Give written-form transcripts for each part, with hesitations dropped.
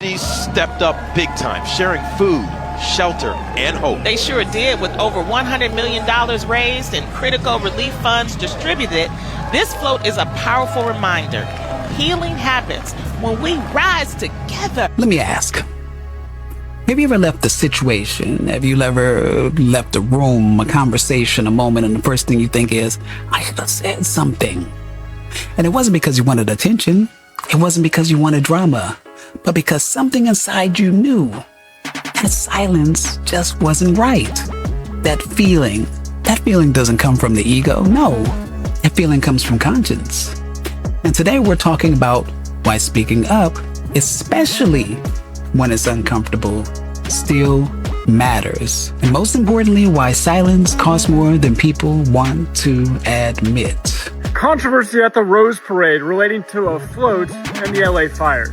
These stepped up big time, sharing food, shelter, and hope. They sure did, with over $100 million raised and critical relief funds distributed. This float is a powerful reminder. Healing happens when we rise together. Let me ask, have you ever left a situation? Have you ever left a room, a conversation, a moment, and the first thing you think is, I should have said something? And it wasn't because you wanted attention. It wasn't because you wanted drama, but because something inside you knew that silence just wasn't right. That feeling doesn't come from the ego. No, that feeling comes from conscience. And today we're talking about why speaking up, especially when it's uncomfortable, still matters. And most importantly, why silence costs more than people want to admit. Controversy at the Rose Parade relating to a float and the LA fires.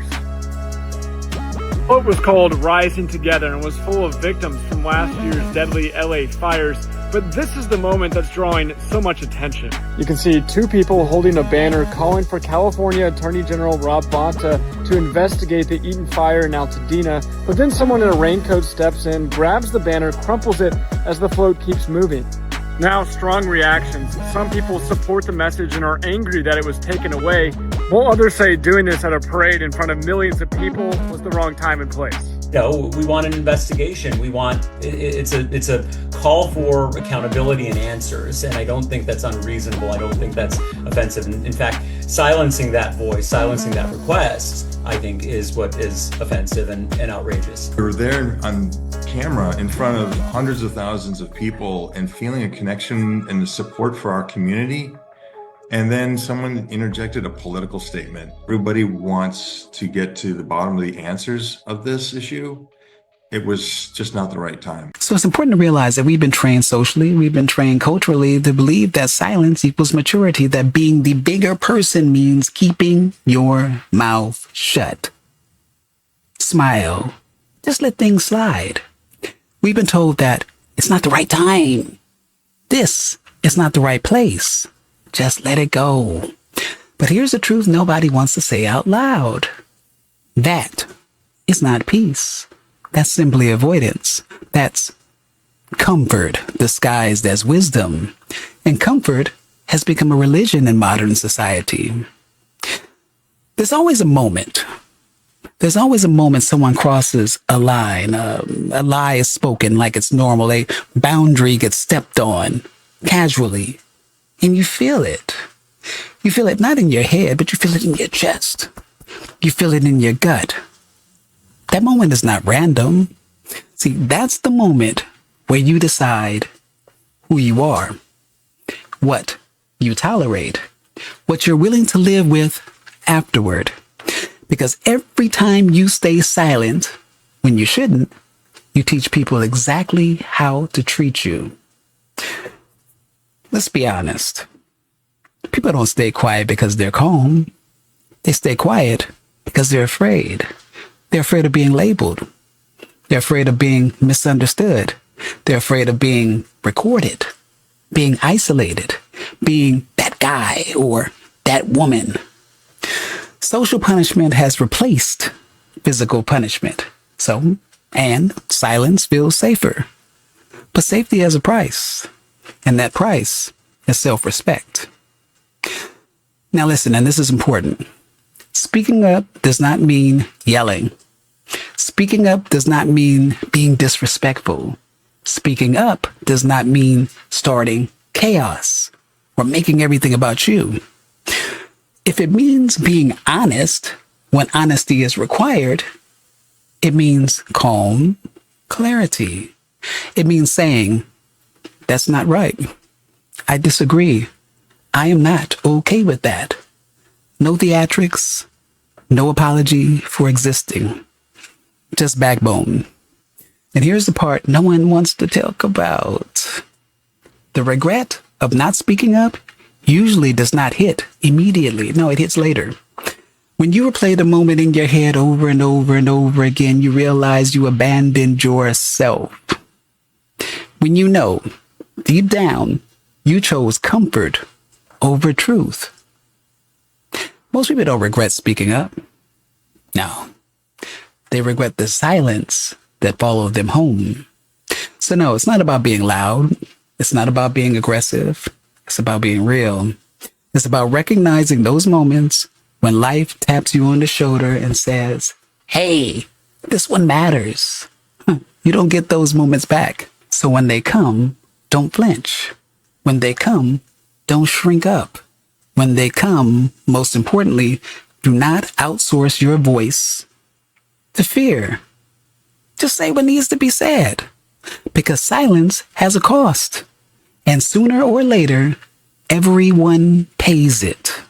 The float was called Rising Together and was full of victims from last year's deadly LA fires. But this is the moment that's drawing so much attention. You can see two people holding a banner calling for California Attorney General Rob Bonta to investigate the Eaton fire in Altadena. But then someone in a raincoat steps in, grabs the banner, crumples it as the float keeps moving. Now, strong reactions. Some people support the message and are angry that it was taken away, while others say doing this at a parade in front of millions of people was the wrong time and place. No, we want an investigation. We want it's a call for accountability and answers, and I don't think that's unreasonable. I don't think that's offensive. In fact, silencing that voice, silencing that request, I think is what is offensive and outrageous. We were there on camera in front of hundreds of thousands of people and feeling a connection and the support for our community. And then someone interjected a political statement. Everybody wants to get to the bottom of the answers of this issue. It was just not the right time. So it's important to realize that we've been trained socially, we've been trained culturally to believe that silence equals maturity, that being the bigger person means keeping your mouth shut. Smile. Just let things slide. We've been told that it's not the right time. This is not the right place. Just let it go. But here's the truth nobody wants to say out loud. That is not peace. That's simply avoidance. That's comfort disguised as wisdom. And comfort has become a religion in modern society. There's always a moment. There's always a moment someone crosses a line. A lie is spoken like it's normal. A boundary gets stepped on casually. And you feel it. You feel it not in your head, but you feel it in your chest. You feel it in your gut. That moment is not random. See, that's the moment where you decide who you are, what you tolerate, what you're willing to live with afterward. Because every time you stay silent when you shouldn't, you teach people exactly how to treat you. Let's be honest. People don't stay quiet because they're calm. They stay quiet because they're afraid. They're afraid of being labeled. They're afraid of being misunderstood. They're afraid of being recorded, being isolated, being that guy or that woman. Social punishment has replaced physical punishment. And silence feels safer. But safety has a price. And that price is self-respect. Now listen, and this is important. Speaking up does not mean yelling. Speaking up does not mean being disrespectful. Speaking up does not mean starting chaos or making everything about you. If it means being honest when honesty is required, it means calm, clarity. It means saying, that's not right. I disagree. I am not okay with that. No theatrics, no apology for existing. Just backbone. And here's the part no one wants to talk about. The regret of not speaking up usually does not hit immediately. No, it hits later. When you replay the moment in your head over and over and over again, you realize you abandoned yourself. When you know, deep down, you chose comfort over truth. Most people don't regret speaking up. No. They regret the silence that followed them home. So no, it's not about being loud. It's not about being aggressive. It's about being real. It's about recognizing those moments when life taps you on the shoulder and says, hey, this one matters. You don't get those moments back. So when they come, don't flinch. When they come, don't shrink up. When they come, most importantly, do not outsource your voice to fear. Just say what needs to be said, because silence has a cost. And sooner or later, everyone pays it.